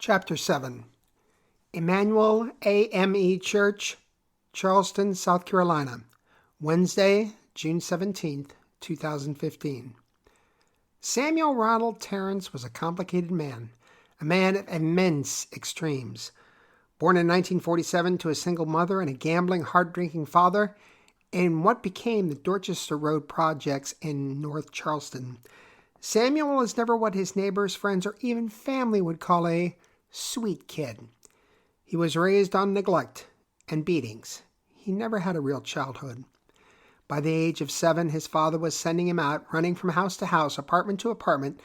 Chapter 7. Emmanuel AME Church, Charleston, South Carolina, Wednesday, June 17th, 2015. Samuel Ronald Terrance was a complicated man, a man of immense extremes. Born in 1947 to a single mother and a gambling, hard-drinking father in what became the Dorchester Road projects in North Charleston, Samuel was never what his neighbors, friends, or even family would call a sweet kid. He was raised on neglect and beatings. He never had a real childhood. By the age of 7, his father was sending him out, running from house to house, apartment to apartment,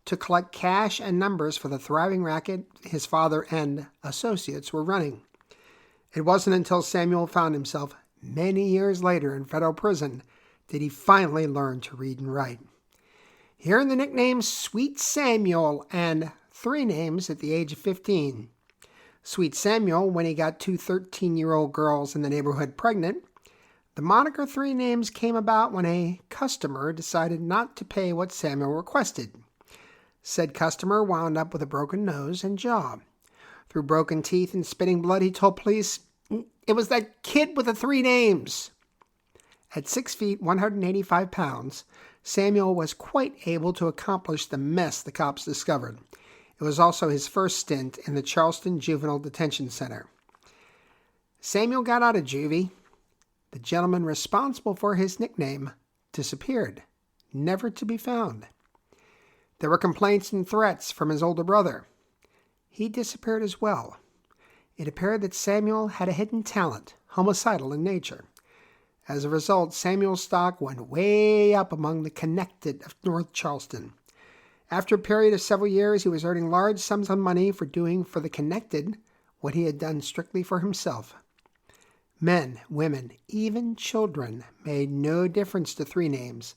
to collect cash and numbers for the thriving racket his father and associates were running. It wasn't until Samuel found himself many years later in federal prison that he finally learned to read and write. He earned the nickname Sweet Samuel and 3 names at the age of 15. Sweet Samuel when he got 2 13-year-old girls in the neighborhood pregnant. The moniker 3 names came about when a customer decided not to pay what Samuel requested. Said customer wound up with a broken nose and jaw. Through broken teeth and spitting blood, he told police, "It was that kid with the 3 names." At 6 feet, 185 pounds, Samuel was quite able to accomplish the mess the cops discovered. It was also his first stint in the Charleston Juvenile Detention Center. Samuel got out of juvie. The gentleman responsible for his nickname disappeared, never to be found. There were complaints and threats from his older brother. He disappeared as well. It appeared that Samuel had a hidden talent, homicidal in nature. As a result, Samuel's stock went way up among the connected of North Charleston. After a period of several years, he was earning large sums of money for doing for the connected what he had done strictly for himself. Men, women, even children made no difference to 3 names.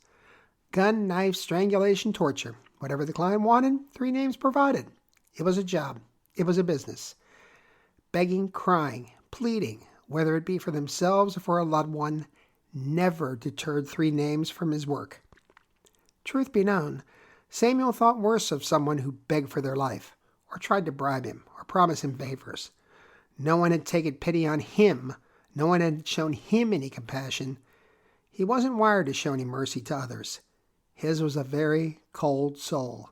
Gun, knife, strangulation, torture. Whatever the client wanted, 3 names provided. It was a job. It was a business. Begging, crying, pleading, whether it be for themselves or for a loved one, never deterred 3 names from his work. Truth be known, Samuel thought worse of someone who begged for their life, or tried to bribe him, or promise him favors. No one had taken pity on him. No one had shown him any compassion. He wasn't wired to show any mercy to others. His was a very cold soul.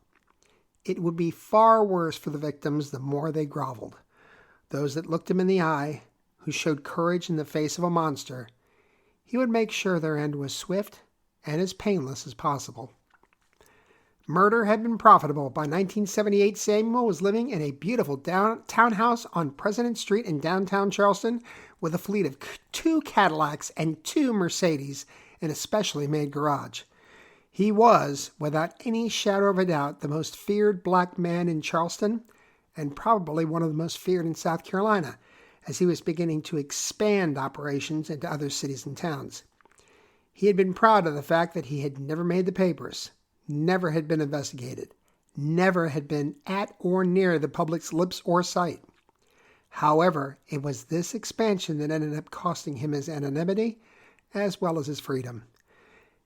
It would be far worse for the victims the more they groveled. Those that looked him in the eye, who showed courage in the face of a monster, he would make sure their end was swift and as painless as possible. Murder had been profitable. By 1978, Samuel was living in a beautiful townhouse on President Street in downtown Charleston with a fleet of 2 Cadillacs and 2 Mercedes in a specially made garage. He was, without any shadow of a doubt, the most feared black man in Charleston and probably one of the most feared in South Carolina, as he was beginning to expand operations into other cities and towns. He had been proud of the fact that he had never made the papers, never had been investigated, never had been at or near the public's lips or sight. However, it was this expansion that ended up costing him his anonymity as well as his freedom.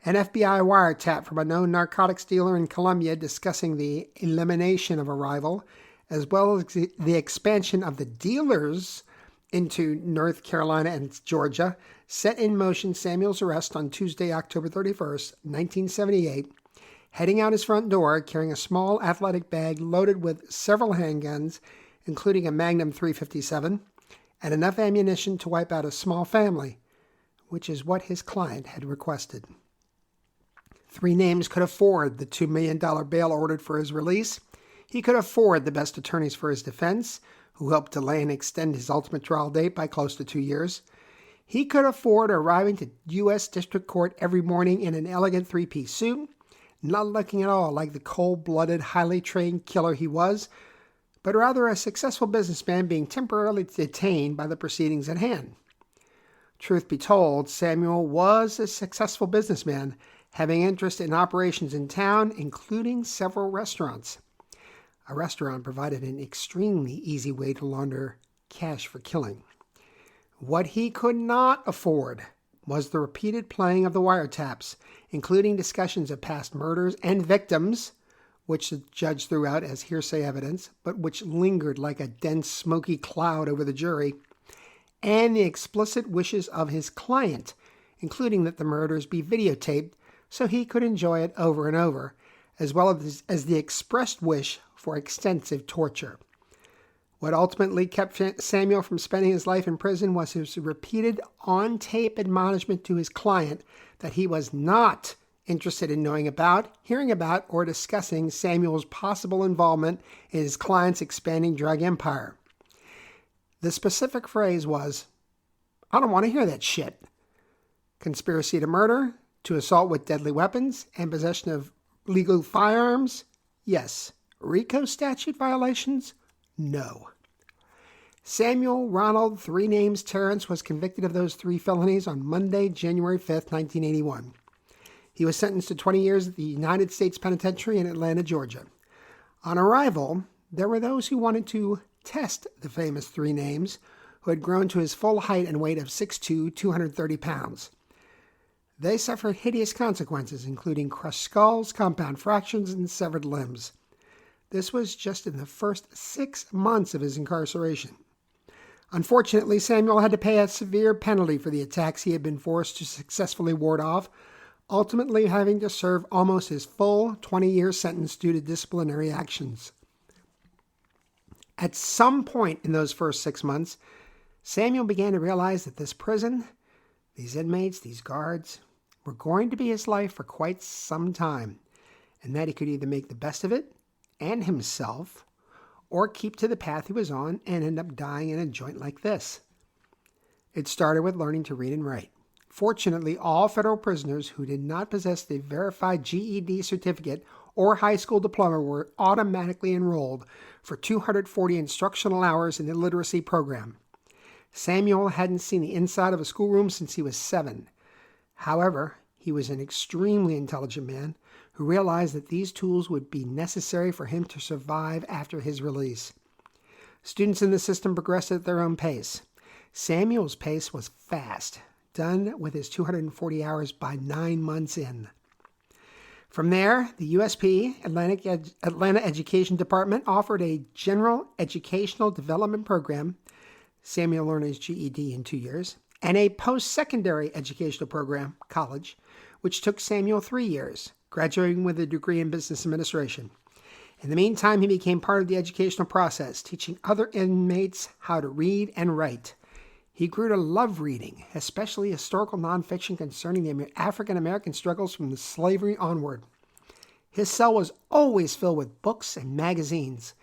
An FBI wiretap from a known narcotics dealer in Columbia discussing the elimination of a rival, as well as the expansion of the dealers into North Carolina and Georgia, set in motion Samuel's arrest on Tuesday, October 31st, 1978, heading out his front door carrying a small athletic bag loaded with several handguns, including a Magnum .357, and enough ammunition to wipe out a small family, which is what his client had requested. 3 names could afford the $2 million bail ordered for his release. He could afford the best attorneys for his defense, who helped delay and extend his ultimate trial date by close to 2 years. He could afford arriving to U.S. District Court every morning in an elegant 3-piece suit, not looking at all like the cold-blooded, highly trained killer he was, but rather a successful businessman being temporarily detained by the proceedings at hand. Truth be told, Samuel was a successful businessman, having interest in operations in town, including several restaurants. A restaurant provided an extremely easy way to launder cash for killing. What he could not afford was the repeated playing of the wiretaps, including discussions of past murders and victims, which the judge threw out as hearsay evidence, but which lingered like a dense, smoky cloud over the jury, and the explicit wishes of his client, including that the murders be videotaped so he could enjoy it over and over, as well as the expressed wish for extensive torture. What ultimately kept Samuel from spending his life in prison was his repeated on-tape admonishment to his client that he was not interested in knowing about, hearing about, or discussing Samuel's possible involvement in his client's expanding drug empire. The specific phrase was, "I don't want to hear that shit." Conspiracy to murder, to assault with deadly weapons, and possession of legal firearms? Yes. RICO statute violations? No. Samuel Ronald Three Names Terrance was convicted of those 3 felonies on Monday, January 5th, 1981. He was sentenced to 20 years at the United States Penitentiary in Atlanta, Georgia. On arrival, there were those who wanted to test the famous 3 names, who had grown to his full height and weight of 6'2", 230 pounds. They suffered hideous consequences, including crushed skulls, compound fractures, and severed limbs. This was just in the first 6 months of his incarceration. Unfortunately, Samuel had to pay a severe penalty for the attacks he had been forced to successfully ward off, ultimately having to serve almost his full 20-year sentence due to disciplinary actions. At some point in those first 6 months, Samuel began to realize that this prison, these inmates, these guards, were going to be his life for quite some time, and that he could either make the best of it and himself, or keep to the path he was on and end up dying in a joint like this. It started with learning to read and write. Fortunately, all federal prisoners who did not possess the verified GED certificate or high school diploma were automatically enrolled for 240 instructional hours in the literacy program. Samuel hadn't seen the inside of a schoolroom since he was 7. However, he was an extremely intelligent man who realized that these tools would be necessary for him to survive after his release. Students in the system progressed at their own pace. Samuel's pace was fast, done with his 240 hours by 9 months in. From there, the USP, Atlanta Education Department, offered a general educational development program. Samuel learned his GED in 2 years, and a post-secondary educational program, college, which took Samuel 3 years, graduating with a degree in business administration. In the meantime, he became part of the educational process, teaching other inmates how to read and write. He grew to love reading, especially historical nonfiction concerning the African American struggles from slavery onward. His cell was always filled with books and magazines.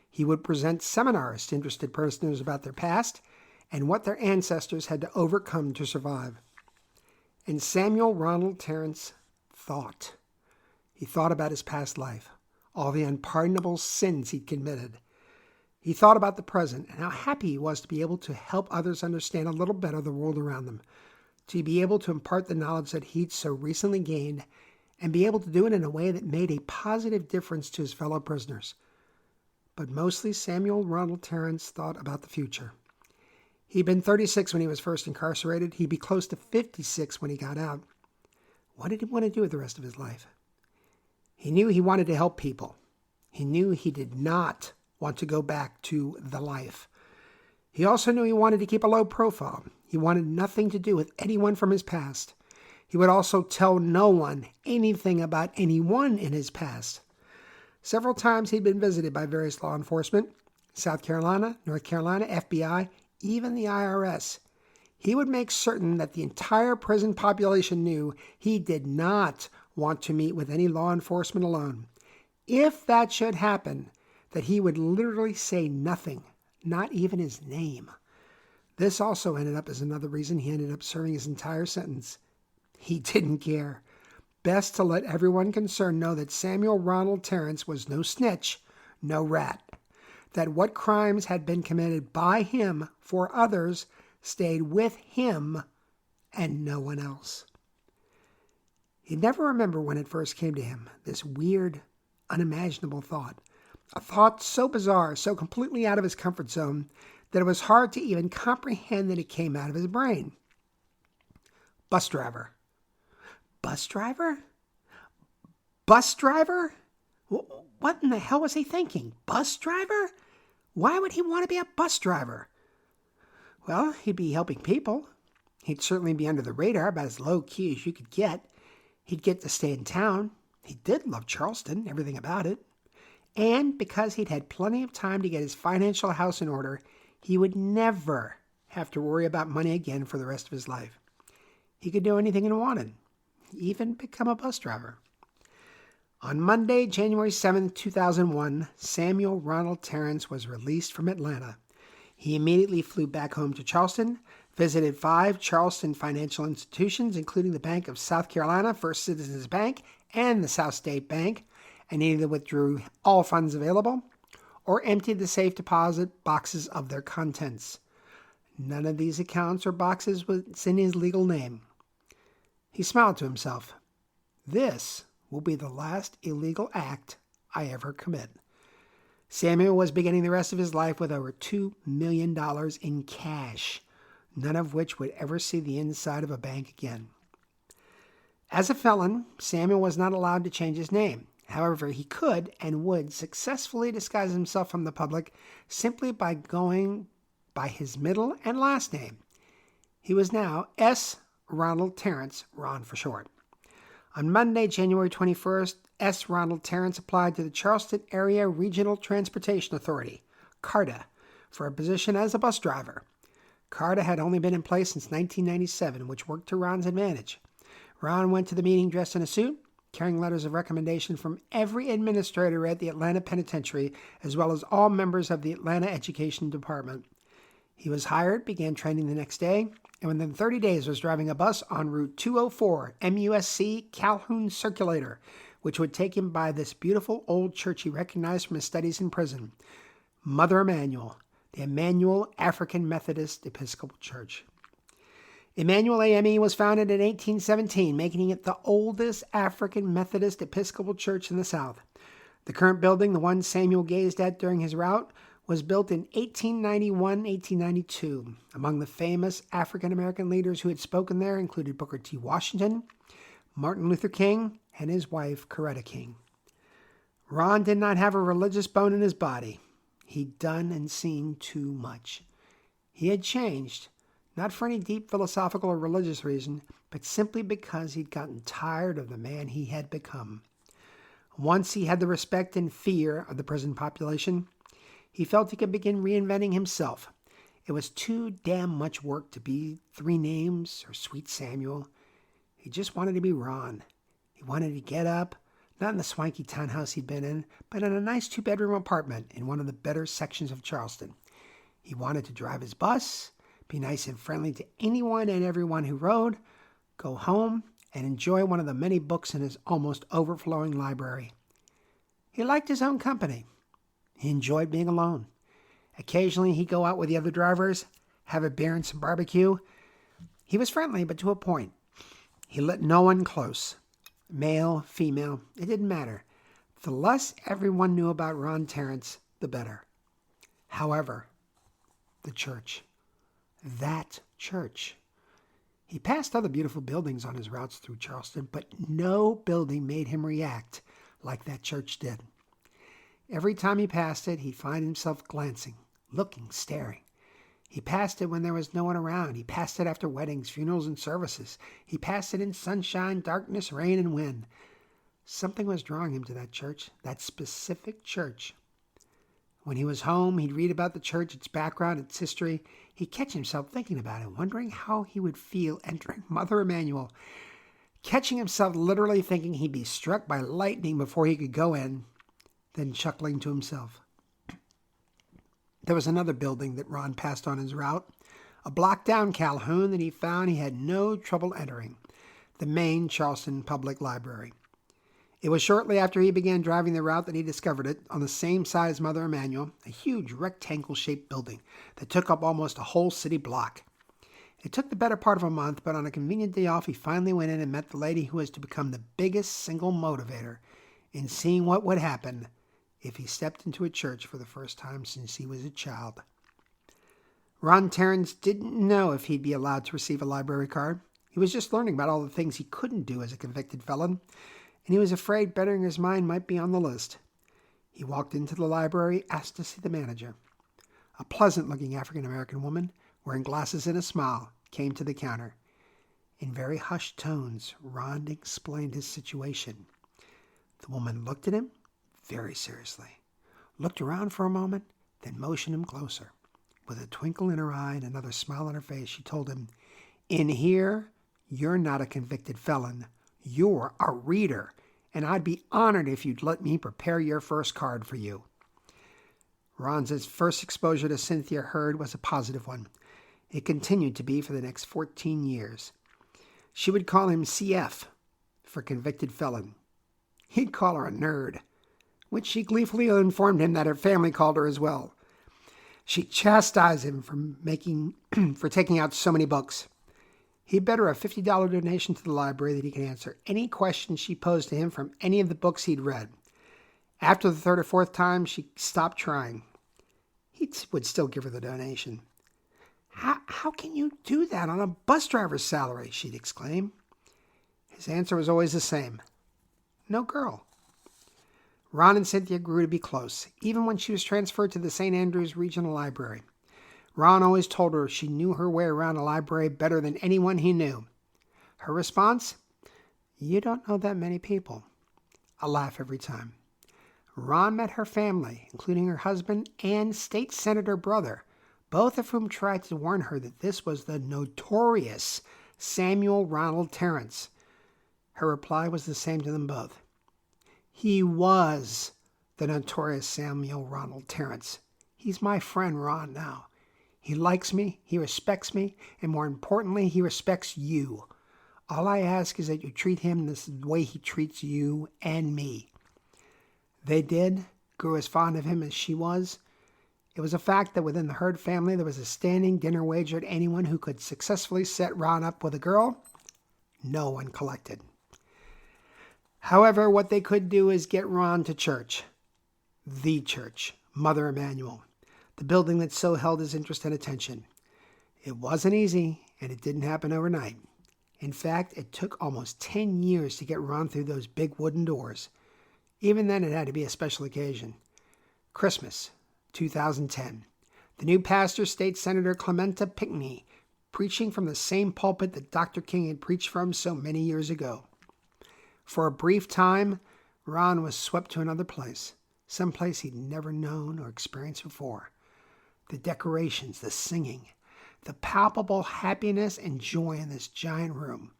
He would present seminars to interested prisoners about their past and what their ancestors had to overcome to survive. And Samuel Ronald Terrance thought. He thought about his past life, all the unpardonable sins he'd committed. He thought about the present and how happy he was to be able to help others understand a little better the world around them, to be able to impart the knowledge that he'd so recently gained and be able to do it in a way that made a positive difference to his fellow prisoners. But mostly Samuel Ronald Terrance thought about the future. He'd been 36 when he was first incarcerated. He'd be close to 56 when he got out. What did he want to do with the rest of his life? He knew he wanted to help people. He knew he did not want to go back to the life. He also knew he wanted to keep a low profile. He wanted nothing to do with anyone from his past. He would also tell no one anything about anyone in his past. Several times he'd been visited by various law enforcement, South Carolina, North Carolina, FBI, even the IRS. He would make certain that the entire prison population knew he did not want to meet with any law enforcement alone. If that should happen, that he would literally say nothing, not even his name. This also ended up as another reason he ended up serving his entire sentence. He didn't care. Best to let everyone concerned know that Samuel Ronald Terrance was no snitch, no rat. That what crimes had been committed by him for others stayed with him and no one else. He'd never remember when it first came to him, this weird, unimaginable thought. A thought so bizarre, so completely out of his comfort zone, that it was hard to even comprehend that it came out of his brain. Bus driver. Bus driver? Bus driver? What in the hell was he thinking? Bus driver? Why would he want to be a bus driver? Well, he'd be helping people. He'd certainly be under the radar, about as low-key as you could get. He'd get to stay in town. He did love Charleston, everything about it. And because he'd had plenty of time to get his financial house in order, he would never have to worry about money again for the rest of his life. He could do anything he wanted, even become a bus driver. On Monday, January 7, 2001, Samuel Ronald Terrance was released from Atlanta. He immediately flew back home to Charleston, visited 5 Charleston financial institutions, including the Bank of South Carolina, First Citizens Bank, and the South State Bank, and either withdrew all funds available or emptied the safe deposit boxes of their contents. None of these accounts or boxes was in his legal name. He smiled to himself. This will be the last illegal act I ever commit. Samuel was beginning the rest of his life with over $2 million in cash, none of which would ever see the inside of a bank again. As a felon, Samuel was not allowed to change his name. However, he could and would successfully disguise himself from the public simply by going by his middle and last name. He was now S. Ronald Terrance, Ron for short. On Monday, January 21st, S. Ronald Terrance applied to the Charleston Area Regional Transportation Authority, CARTA, for a position as a bus driver. CARTA had only been in place since 1997, which worked to Ron's advantage. Ron went to the meeting dressed in a suit, carrying letters of recommendation from every administrator at the Atlanta Penitentiary, as well as all members of the Atlanta Education Department. He was hired, began training the next day, and within 30 days was driving a bus on Route 204, MUSC Calhoun Circulator, which would take him by this beautiful old church he recognized from his studies in prison, Mother Emmanuel, the Emmanuel African Methodist Episcopal Church. Emmanuel AME was founded in 1817, making it the oldest African Methodist Episcopal Church in the South. The current building, the one Samuel gazed at during his route, was built in 1891-1892. Among the famous African-American leaders who had spoken there included Booker T. Washington, Martin Luther King, and his wife, Coretta King. Ron did not have a religious bone in his body. He'd done and seen too much. He had changed, not for any deep philosophical or religious reason, but simply because he'd gotten tired of the man he had become. Once he had the respect and fear of the prison population, he felt he could begin reinventing himself. It was too damn much work to be 3 names or Sweet Samuel. He just wanted to be Ron. He wanted to get up, not in the swanky townhouse he'd been in, but in a nice 2-bedroom apartment in one of the better sections of Charleston. He wanted to drive his bus, be nice and friendly to anyone and everyone who rode, go home, and enjoy one of the many books in his almost overflowing library. He liked his own company. He enjoyed being alone. Occasionally, he'd go out with the other drivers, have a beer and some barbecue. He was friendly, but to a point. He let no one close. Male, female, it didn't matter. The less everyone knew about Ron Terrance, the better. However, the church. That church. He passed other beautiful buildings on his routes through Charleston, but no building made him react like that church did. Every time he passed it, he'd find himself glancing, looking, staring. He passed it when there was no one around. He passed it after weddings, funerals, and services. He passed it in sunshine, darkness, rain, and wind. Something was drawing him to that church, that specific church. When he was home, he'd read about the church, its background, its history. He'd catch himself thinking about it, wondering how he would feel entering Mother Emmanuel, catching himself literally thinking he'd be struck by lightning before he could go in, then chuckling to himself. There was another building that Ron passed on his route, a block down Calhoun, that he found he had no trouble entering, the main Charleston Public Library. It was shortly after he began driving the route that he discovered it, on the same side as Mother Emmanuel, a huge rectangle-shaped building that took up almost a whole city block. It took the better part of a month, but on a convenient day off, he finally went in and met the lady who was to become the biggest single motivator in seeing what would happen if he stepped into a church for the first time since he was a child. Ron Terrance didn't know if he'd be allowed to receive a library card. He was just learning about all the things he couldn't do as a convicted felon. and he was afraid bettering his mind might be on the list. He walked into the library, asked to see the manager. A pleasant-looking African-American woman, wearing glasses and a smile, came to the counter. In very hushed tones, Ron explained his situation. The woman looked at him very seriously, looked around for a moment, then motioned him closer. With a twinkle in her eye and another smile on her face, she told him, "In here, you're not a convicted felon. You're a reader, and I'd be honored if you'd let me prepare your first card for you." Ron's first exposure to Cynthia Hurd was a positive one. It continued to be for the next 14 years. She would call him CF, for convicted felon. He'd call her a nerd, which she gleefully informed him that her family called her as well. She chastised him for taking out so many books. He bet her a $50 donation to the library that he could answer any question she posed to him from any of the books he'd read. After the third or fourth time, she stopped trying. He would still give her the donation. How can you do that on a bus driver's salary?" she'd exclaim. His answer was always the same. No girl. Ron and Cynthia grew to be close, even when she was transferred to the St. Andrews Regional Library. Ron always told her she knew her way around a library better than anyone he knew. Her response? "You don't know that many people." A laugh every time. Ron met her family, including her husband and state senator brother, both of whom tried to warn her that this was the notorious Samuel Ronald Terrance. Her reply was the same to them both. "He was the notorious Samuel Ronald Terrance. He's my friend Ron now. He likes me, he respects me, and more importantly, he respects you. All I ask is that you treat him the way he treats you and me." They did, grew as fond of him as she was. It was a fact that within the Hurd family there was a standing dinner wager at anyone who could successfully set Ron up with a girl. No one collected. However, what they could do is get Ron to church. The church, Mother Emmanuel, the building that so held his interest and attention. It wasn't easy, and it didn't happen overnight. In fact, it took almost 10 years to get Ron through those big wooden doors. Even then, it had to be a special occasion. Christmas, 2010. The new pastor, State Senator Clementa Pinckney, preaching from the same pulpit that Dr. King had preached from so many years ago. For a brief time, Ron was swept to another place, someplace he'd never known or experienced before. The decorations, the singing, the palpable happiness and joy in this giant room.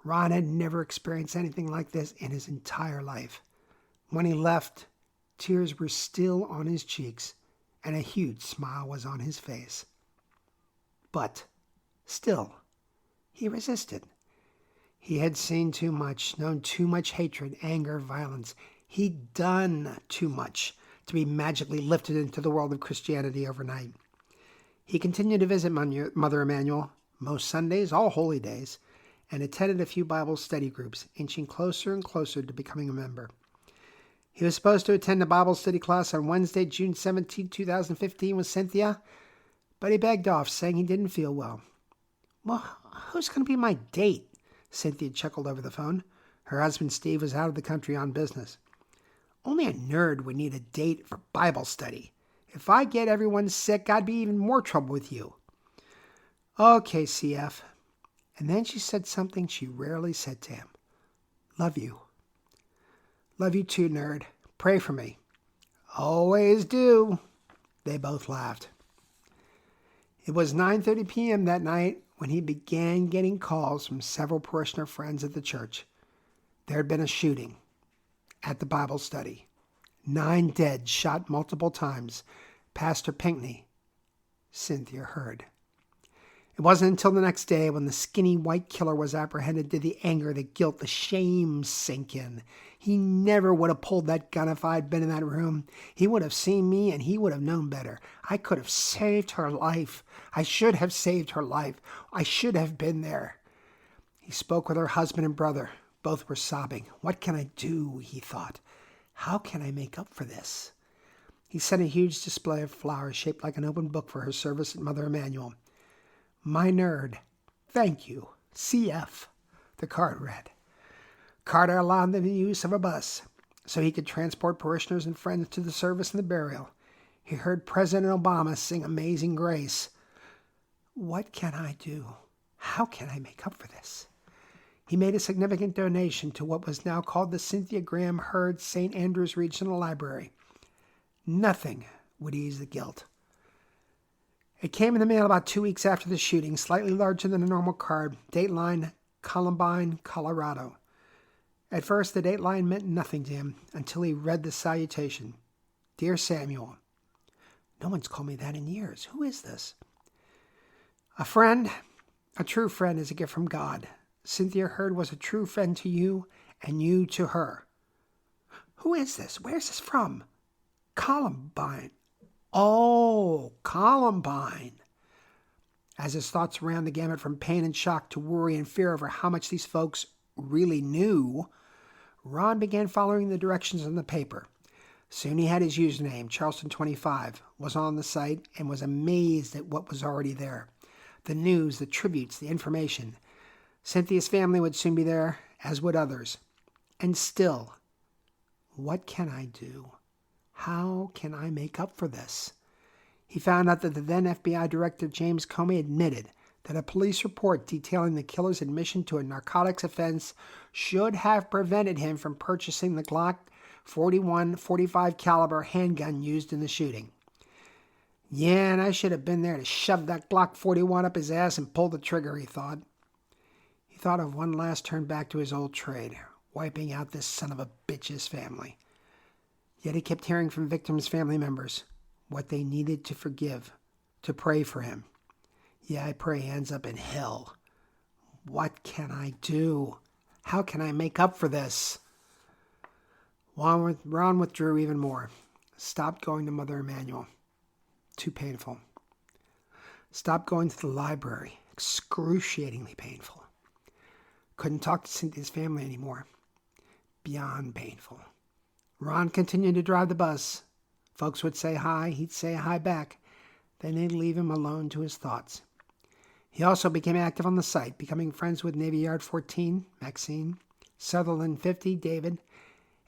Ron had never experienced anything like this in his entire life. When he left, tears were still on his cheeks, and a huge smile was on his face. But, still, he resisted. He had seen too much, known too much hatred, anger, violence. He'd done too much to be magically lifted into the world of Christianity overnight. He continued to visit Mother Emmanuel most Sundays, all holy days, and attended a few Bible study groups, inching closer and closer to becoming a member. He was supposed to attend a Bible study class on Wednesday, June 17, 2015 with Cynthia, but he begged off, saying he didn't feel well. "Well, who's going to be my date?" Cynthia chuckled over the phone. Her husband, Steve, was out of the country on business. "Only a nerd would need a date for Bible study. If I get everyone sick, I'd be even more trouble with you." "Okay, CF." And then she said something she rarely said to him. "Love you." "Love you too, nerd. Pray for me." "Always do." They both laughed. It was 9:30 p.m. that night when he began getting calls from several parishioner friends at the church. There had been a shooting at the Bible study. 9 dead, shot multiple times. Pastor Pinckney, Cynthia Hurd. It wasn't until the next day, when the skinny white killer was apprehended, did the anger, the guilt, the shame sink in. He never would have pulled that gun if I'd been in that room. He would have seen me, and he would have known better. I could have saved her life. I should have saved her life. I should have been there. He spoke with her husband and brother. Both were sobbing. What can I do, he thought. How can I make up for this? He sent a huge display of flowers shaped like an open book for her service at Mother Emmanuel. "My nerd, thank you, CF," the card read. Carter allowed them the use of a bus so he could transport parishioners and friends to the service and the burial. He heard President Obama sing Amazing Grace. What can I do? How can I make up for this? He made a significant donation to what was now called the Cynthia Graham Hurd St. Andrews Regional Library. Nothing would ease the guilt. It came in the mail about 2 weeks after the shooting, slightly larger than a normal card, dateline Columbine, Colorado. At first, the dateline meant nothing to him until he read the salutation. Dear Samuel. No one's called me that in years. Who is this? A friend, a true friend, is a gift from God. Cynthia Hurd was a true friend to you, and you to her. Who is this? Where's this from? Columbine. Oh, Columbine. As his thoughts ran the gamut from pain and shock to worry and fear over how much these folks really knew, Ron began following the directions on the paper. Soon he had his username, Charleston25, was on the site and was amazed at what was already there. The news, the tributes, the information. Cynthia's family would soon be there, as would others. And still, what can I do? How can I make up for this? He found out that the then FBI Director James Comey admitted that a police report detailing the killer's admission to a narcotics offense should have prevented him from purchasing the Glock 41 .45 caliber handgun used in the shooting. Yeah, and I should have been there to shove that Glock 41 up his ass and pull the trigger, he thought. He thought of one last turn back to his old trade, wiping out this son of a bitch's family. Yet he kept hearing from victims' family members what they needed to forgive, to pray for him. Yeah, I pray he ends up in hell. What can I do? How can I make up for this? Ron withdrew even more. Stopped going to Mother Emmanuel. Too painful. Stopped going to the library. Excruciatingly painful. Couldn't talk to Cynthia's family anymore. Beyond painful. Ron continued to drive the bus. Folks would say hi. He'd say hi back. Then they'd leave him alone to his thoughts. He also became active on the site, becoming friends with Navy Yard 14, Maxine, Sutherland 50, David,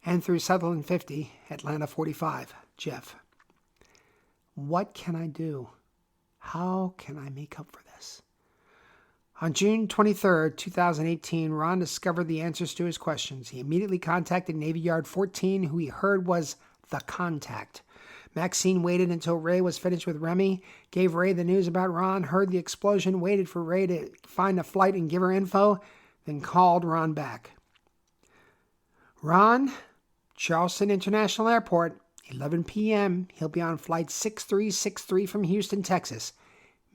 and through Sutherland 50, Atlanta 45, Jeff. What can I do? How can I make up for this? On June 23, 2018, Ron discovered the answers to his questions. He immediately contacted Navy Yard 14, who he heard was the contact. Maxine waited until Ray was finished with Remy, gave Ray the news about Ron, heard the explosion, waited for Ray to find a flight and give her info, then called Ron back. Ron, Charleston International Airport, 11 p.m. He'll be on flight 6363 from Houston, Texas.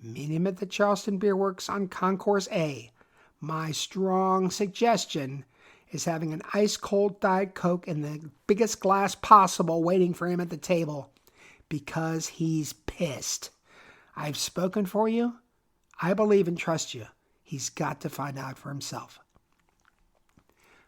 Meet him at the Charleston Beer Works on Concourse A. My strong suggestion is having an ice-cold Diet Coke in the biggest glass possible waiting for him at the table. Because he's pissed. I've spoken for you. I believe and trust you. He's got to find out for himself.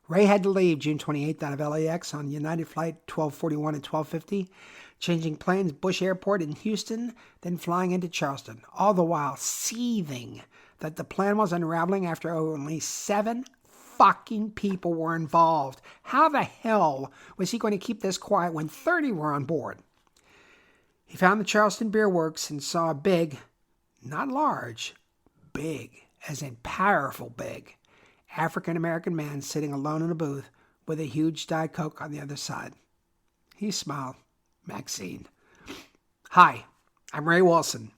Ray had to leave June 28th out of LAX on United Flight 1241 and 1250, changing planes Bush Airport in Houston, then flying into Charleston, all the while seething that the plan was unraveling after only 7 fucking people were involved. How the hell was he going to keep this quiet when 30 were on board? He found the Charleston Beer Works and saw a big, not large, big, as in powerful big, African-American man sitting alone in a booth with a huge Diet Coke on the other side. He smiled. Maxine. Hi, I'm Ray Wilson.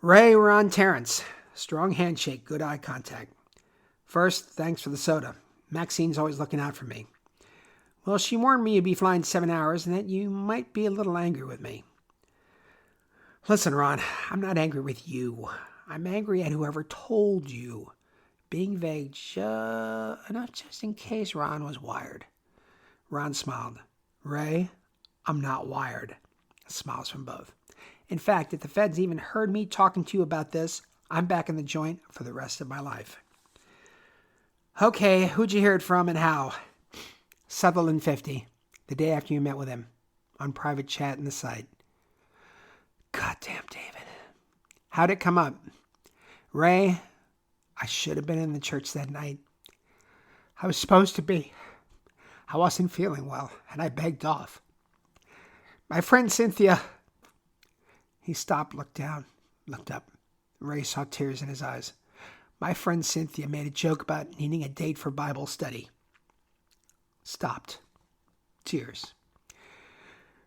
Ronald Terrance. Strong handshake, good eye contact. First, thanks for the soda. Maxine's always looking out for me. Well, she warned me you'd be flying 7 hours and that you might be a little angry with me. Listen, Ron, I'm not angry with you. I'm angry at whoever told you. Being vague just in case Ron was wired. Ron smiled. Ray, I'm not wired. Smiles from both. In fact, if the feds even heard me talking to you about this, I'm back in the joint for the rest of my life. Okay, who'd you hear it from and how? Sutherland 50, the day after you met with him, on private chat in the site. Goddamn, David. How'd it come up? Ray, I should have been in the church that night. I was supposed to be. I wasn't feeling well, and I begged off. My friend Cynthia. He stopped, looked down, looked up. Ray saw tears in his eyes. My friend Cynthia made a joke about needing a date for Bible study. Stopped. Tears.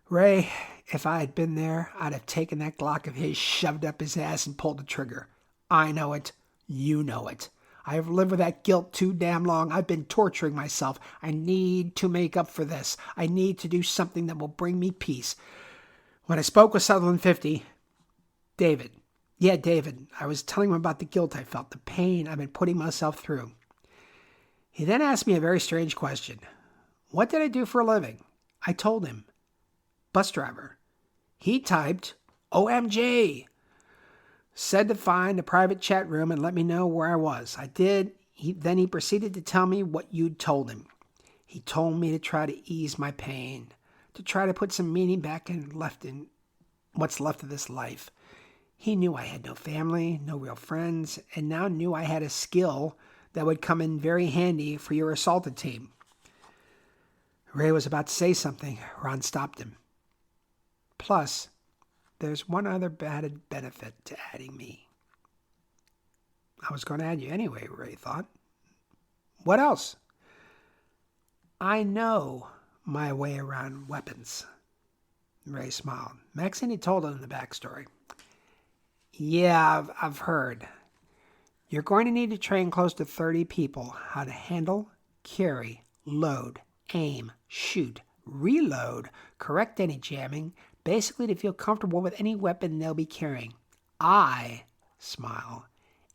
Ray, if I had been there, I'd have taken that Glock of his, shoved up his ass, and pulled the trigger. I know it. You know it. I have lived with that guilt too damn long. I've been torturing myself. I need to make up for this. I need to do something that will bring me peace. When I spoke with Sutherland 50, David, I was telling him about the guilt I felt, the pain I've been putting myself through. He then asked me a very strange question. What did I do for a living? I told him. Bus driver. He typed, OMG. Said to find a private chat room and let me know where I was. I did. Then he proceeded to tell me what you'd told him. He told me to try to ease my pain, to try to put some meaning back in what's left of this life. He knew I had no family, no real friends, and now knew I had a skill that would come in very handy for your assaulted team. Ray was about to say something. Ron stopped him. Plus, there's one other added benefit to adding me. I was going to add you anyway, Ray thought. What else? I know my way around weapons. Ray smiled. Maxine had told him the backstory. Yeah, I've heard. You're going to need to train close to 30 people how to handle, carry, load, aim, shoot, reload, correct any jamming, basically to feel comfortable with any weapon they'll be carrying. I, smile,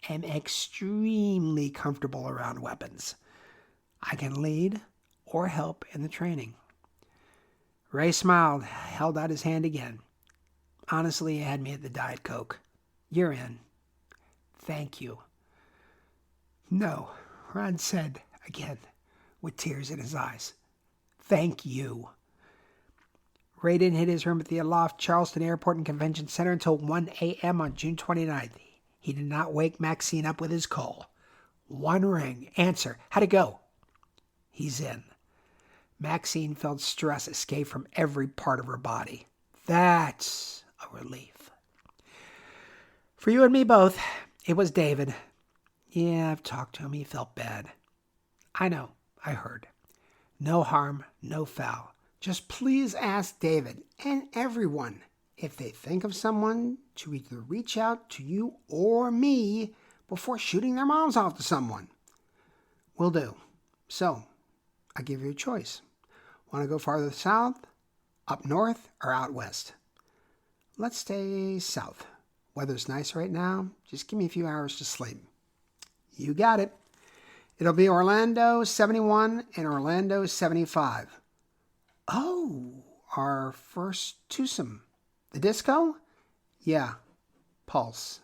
am extremely comfortable around weapons. I can lead or help in the training. Ray smiled, held out his hand again. Honestly, he had me at the Diet Coke. You're in. Thank you. No, Ron said again, with tears in his eyes. Thank you. Ray didn't hit his room at the Aloft Charleston Airport and Convention Center until 1 a.m. on June 29th. He did not wake Maxine up with his call. One ring. Answer. How'd it go? He's in. Maxine felt stress escape from every part of her body. That's a relief. For you and me both, it was David. Yeah, I've talked to him. He felt bad. I know. I heard. No harm, no foul. Just please ask David and everyone if they think of someone to either reach out to you or me before shooting their mouths off to someone. Will do. So, I give you a choice. Want to go farther south, up north, or out west? Let's stay south. Weather's nice right now. Just give me a few hours to sleep. You got it. It'll be Orlando 71 and Orlando 75. Oh, our first twosome. The disco? Yeah, Pulse.